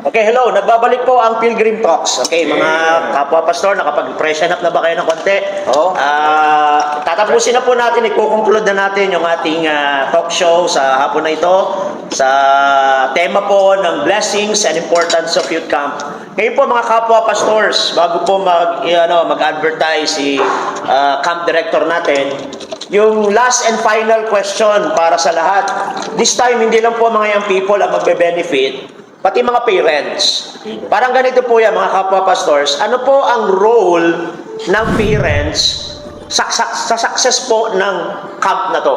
Okay, hello. Nagbabalik po ang Pilgrim Talks. Okay, mga kapwa pastor, nakapag-freshen up na ba kayo ng konti? Oo. Tatapusin na po natin, i-conclude na natin yung ating talk show sa hapon na ito sa tema po ng blessings and importance of youth camp. Ngayon po mga kapwa pastors, bago po mag-advertise si camp director natin, yung last and final question para sa lahat. This time, hindi lang po mga young people ang magbe-benefit, pati mga parents. Parang ganito po yan, mga kapwa pastors. Ano po ang role ng parents sa success po ng camp na to?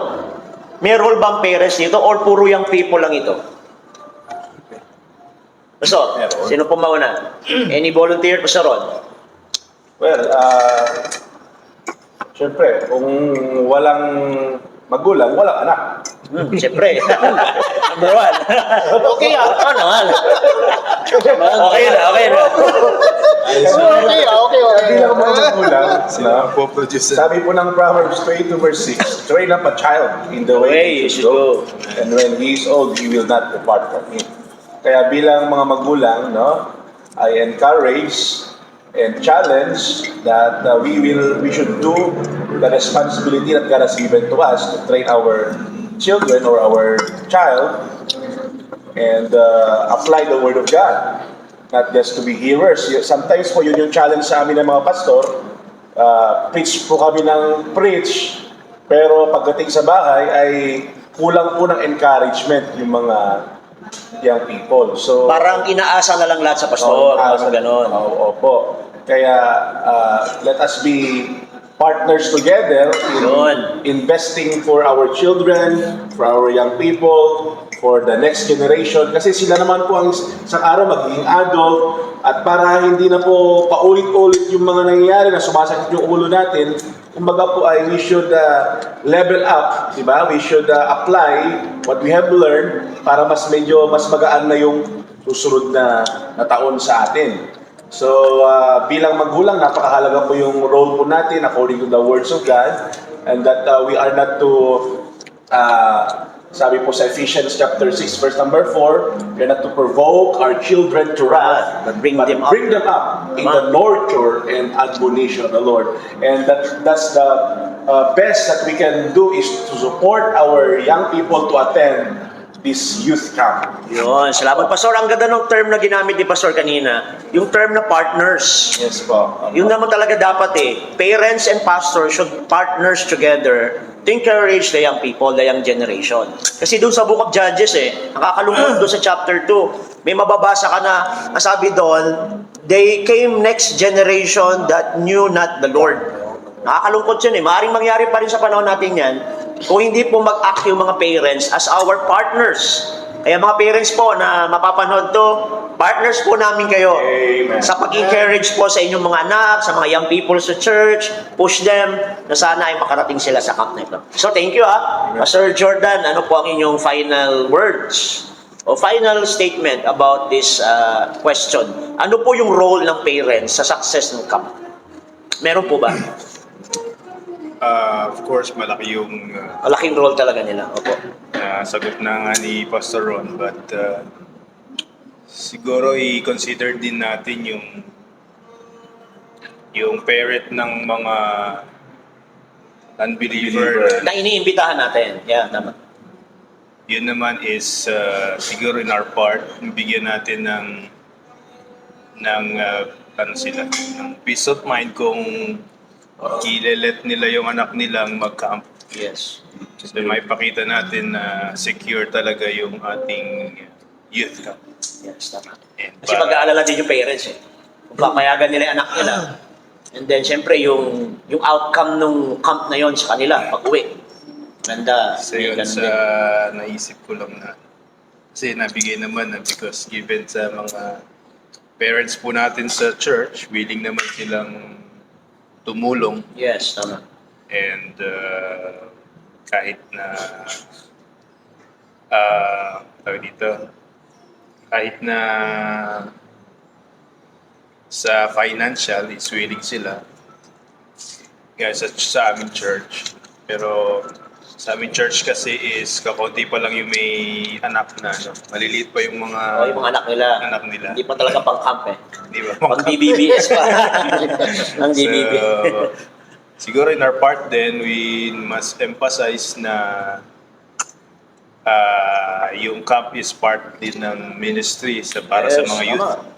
May role bang parents dito or puro young people lang ito? So, sino po mauna? Any volunteer po sa Ron? Well, syempre, kung walang magulang, walang anak. Siyempre. Number one. Okay Oo naman. Okay na. Okay. Bilang mga magulang, Sila ang po-produce. sabi po ng Proverbs 22 verse 6, train up a child in the way he should go, and when he is old, he will not depart from it. Kaya bilang mga magulang, I encourage and challenge that we should do the responsibility that God has given to us to train our children or our child and apply the Word of God. Not just to be hearers. Sometimes po yun yung challenge sa amin ng mga pastor. Preach po kami ng preach, pero pagdating sa bahay ay kulang po ng encouragement yung mga young people. So Parang inaasa na lang lahat sa pastor. Parang ganon. Opo. Kaya let us be partners together in investing for our children, for our young people, for the next generation. Kasi sila naman po ang isang araw magiging adult, at para hindi na po paulit-ulit yung mga nangyayari na sumasakit yung ulo natin, kumbaga po ay we should level up, di ba? We should apply what we have learned para mas magaan na yung susunod na taon sa atin. So, bilang magulang, napakahalaga po yung role po natin according to the words of God, and that we are not to, sabi po sa Ephesians chapter 6 verse number 4, we are not to provoke our children to wrath, But bring them up. in the nurture and admonition of the Lord. And that's the best that we can do, is to support our young people to attend this youth camp. Yun, salamat Pastor. Ang ganda ng term na ginamit ni Pastor kanina, yung term na partners. Yes po. Yun naman talaga dapat Parents and pastors should partners together to encourage the young people, the young generation. Kasi doon sa Book of Judges nakakalungkot doon sa chapter 2, may mababasa ka na, ang sabi doon, they came next generation that knew not the Lord. Nakakalungkot yun Maaring mangyari pa rin sa panahon natin yan, kung hindi po mag-act yung mga parents as our partners. Kaya mga parents po na mapapanood to, partners po namin kayo. Amen. Sa pag-encourage po sa inyong mga anak, sa mga young people sa church, push them na sana ay makarating sila sa camp na ito. So thank you Pastor Jordan, ano po ang inyong final words o final statement about this question? Ano po yung role ng parents sa success ng camp? Meron po ba? Of course, malaki yung Malaking role talaga nila. Opo. sagot na nga ni Pastor Ron, but siguro i-consider din natin yung parent ng mga unbeliever. Na iniimbitahan natin. Yeah, tama. Yun naman is siguro in our part, bigyan natin ng peace of mind kung i-let nila yung anak nilang mag-camp. Yes. So, may pakita natin na secure talaga yung ating youth camp. Yes, tama. And Kasi mag-aalala din yung parents Kung papayagan nila yung anak nila. And then, syempre, yung outcome ng camp na yon sa kanila, pag-uwi. Ganda. so yun Ganun sa din. naisip ko lang na kasi nabigay naman na because given sa mga parents po natin sa church, willing naman silang tumulong. Yes, tama. And kahit na tawag dito, kahit na sa financial is willing sila kaya sa aming church, pero Sa aming church kasi is kakaunti pa lang yung may anak na, no? Maliliit pa yung mga O, yung mga anak nila. Hindi pa talaga pang camp eh. di ba? Pang BBBS pa. Ang BBB. So, siguro in our part then, we must emphasize na yung camp is part din ng ministry para sa Yes, mga youth. tama.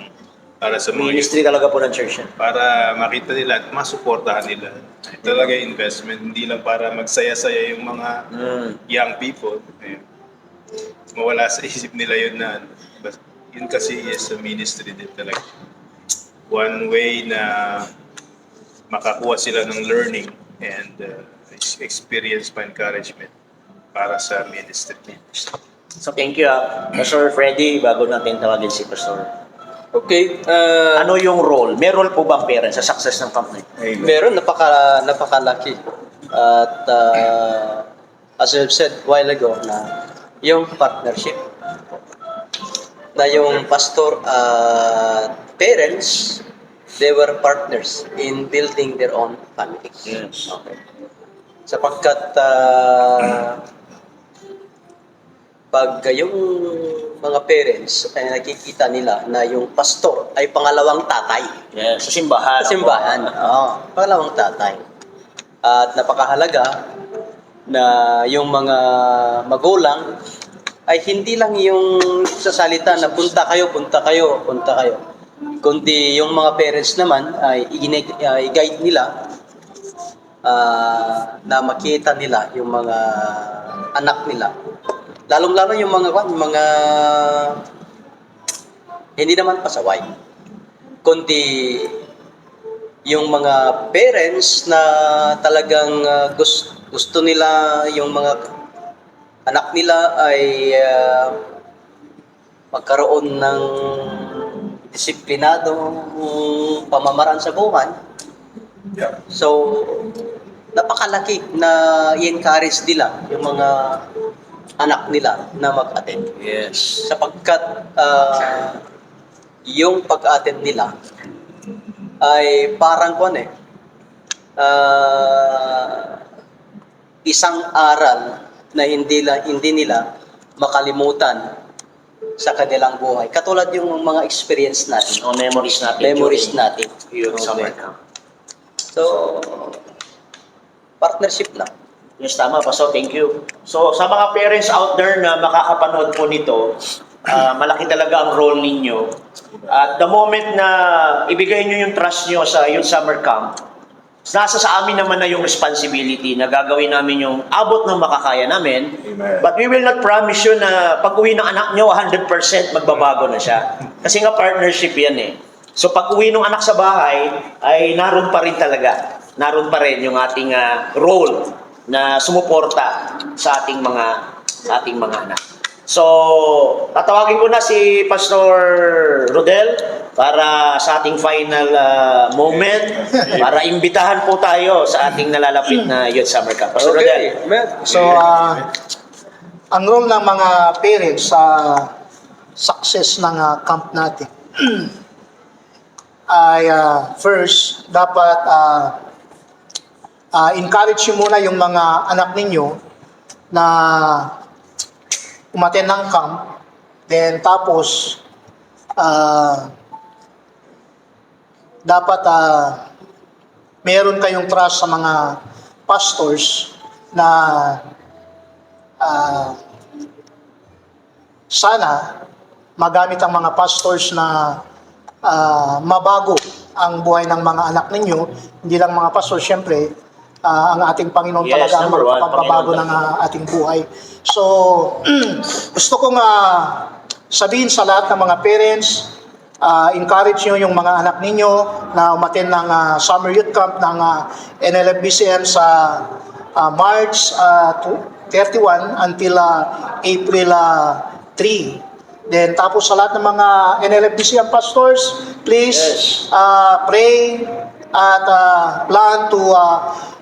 Para sa mga youth. Ministry talaga po ng church yan. Para makita nila at masuportahan nila. Ito talaga yung investment, hindi lang para magsaya-saya yung mga young people. Ayun. Mawala sa isip nila yun na yun kasi is a ministry din talaga. One way na makakuha sila ng learning and experience pa encouragement para sa ministry. So thank you Pastor Freddy, bago natin tawagin si Pastor. Okay, Ano yung role? May role po ba ang parents sa success ng company? Amen. meron napakalaki. At as I've said a while ago na yung partnership na yung pastor at parents, they were partners in building their own family. Yes. Okay. Sapagkat pag yung mga parents ay nakikita nila na yung pastor ay pangalawang tatay Yes, sa simbahan. sa simbahan, pangalawang tatay. At napakahalaga na yung mga magulang ay hindi lang yung sasalita na punta kayo, kundi yung mga parents naman ay i-guide nila na makita nila yung mga anak nila. Lalong-lalo yung mga hindi naman pasaway, kundi yung mga parents na talagang gusto nila yung mga anak nila ay magkaroon ng disiplinadong pamamaraan sa buhay. Yeah. So, napakalaki na i-encourage nila yung mga anak nila na mag-attend. Yes. Sapagkat yung pag-attend nila ay parang isang aral na hindi nila makalimutan sa kanilang buhay. Katulad yung mga experience natin, O memories natin. memories natin. Yung Okay. summer camp. So, partnership na. Yes, tama pa. So, thank you. So, sa mga parents out there na makakapanood po nito, malaki talaga ang role ninyo. At the moment na ibigay nyo yung trust nyo sa yung summer camp, nasa sa amin naman na yung responsibility na gagawin namin yung abot ng makakaya namin. Amen. But we will not promise you na pag uwi ng anak nyo, 100% magbabago na siya. Kasi nga partnership yan eh. So pag uwi ng anak sa bahay, ay naroon pa rin talaga. Naroon pa rin yung ating role na sumuporta sa ating mga anak. So, tatawagin ko na si Pastor Rodel para sa ating final moment, para imbitahan po tayo sa ating nalalapit na Youth Summer Camp. Pastor Rodel. So, ang role ng mga parents sa success ng camp natin ay first, dapat encourage nyo muna yung mga anak ninyo na umattend ng camp. Then tapos, dapat meron kayong trust sa mga pastors na sana magamit ang mga pastors na mabago ang buhay ng mga anak ninyo. Hindi lang mga pastors, syempre, ang ating Panginoon Yes, talaga ang number one, magpapagbabago Panginoon ng ating buhay. So, gusto kong sabihin sa lahat ng mga parents, encourage nyo yung mga anak ninyo na umattend ng summer youth camp ng NLFBCM sa March 31 until April 3. Then tapos sa lahat ng mga NLFBCM pastors, please pray at plan to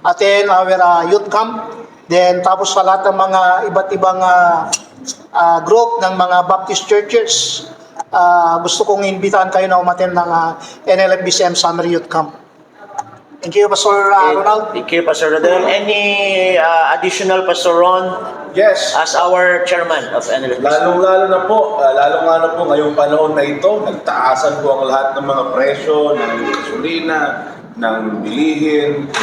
attend our youth camp. Then tapos sa lahat ng mga iba't ibang group ng mga Baptist churches, gusto kong imbitahan kayo na umattend ng NLFBCM Summer Youth Camp. Thank you, Pastor Ronald. Thank you, Pastor Rodel. Any additional, Pastor Ron, Yes. as our chairman of NLFBC? Lalong-lalo na po, ngayong panahon na ito, nagtaasan po ang lahat ng mga presyo ng gasolina, ng bilihin.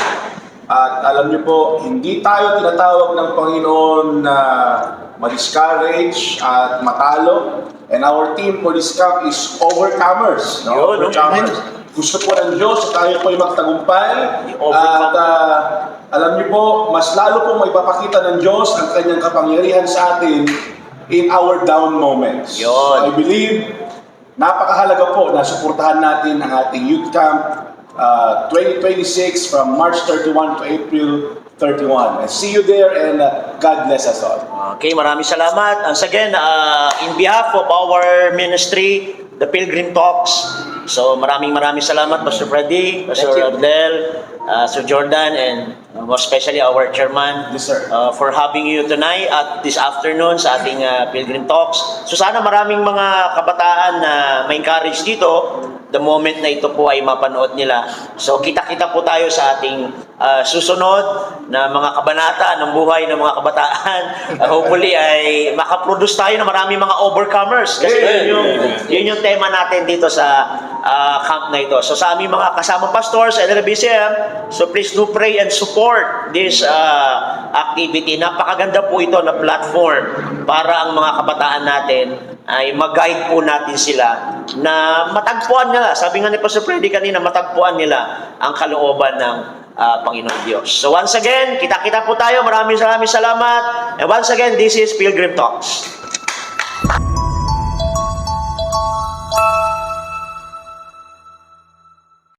At alam niyo po, hindi tayo tinatawag ng Panginoon na ma-discourage at matalo. And our team for this camp is overcomers. No? Yun, Overcomers. Gusto po ng Diyos na tayo po ay magtagumpay. At alam niyo po, mas lalo po maipapakita ng Diyos ang kanyang kapangyarihan sa atin in our down moments. Yun. I believe, napakahalaga po na suportahan natin ang ating youth camp 2026 from March 31 to April 31. And see you there, and God bless us all. Okay, maraming salamat. Once again, in behalf of our ministry, the Pilgrim Talks, so maraming salamat, Pastor Freddy, Pastor Thank you. Ardel, Sir Jordan, and most especially our chairman, Yes, sir. for having you tonight at this afternoon sa ating Pilgrim Talks. So sana maraming mga kabataan na ma-encourage dito the moment na ito po ay mapanood nila. So kita-kita po tayo sa ating susunod na mga kabanata ng buhay ng mga kabataan. Hopefully ay makaproduce tayo ng maraming mga overcomers. Kasi yun yung tema natin dito sa camp na ito. So sa aming mga kasama pastors sa NLBCM, so please do pray and support this activity. Napakaganda po ito na platform para ang mga kabataan natin ay mag-guide po natin sila na matagpuan nila. Sabi nga ni Pastor Freddy kanina, matagpuan nila ang kalooban ng Panginoon Diyos. So once again, kita-kita po tayo. Maraming salamat. And once again, this is Pilgrim Talks.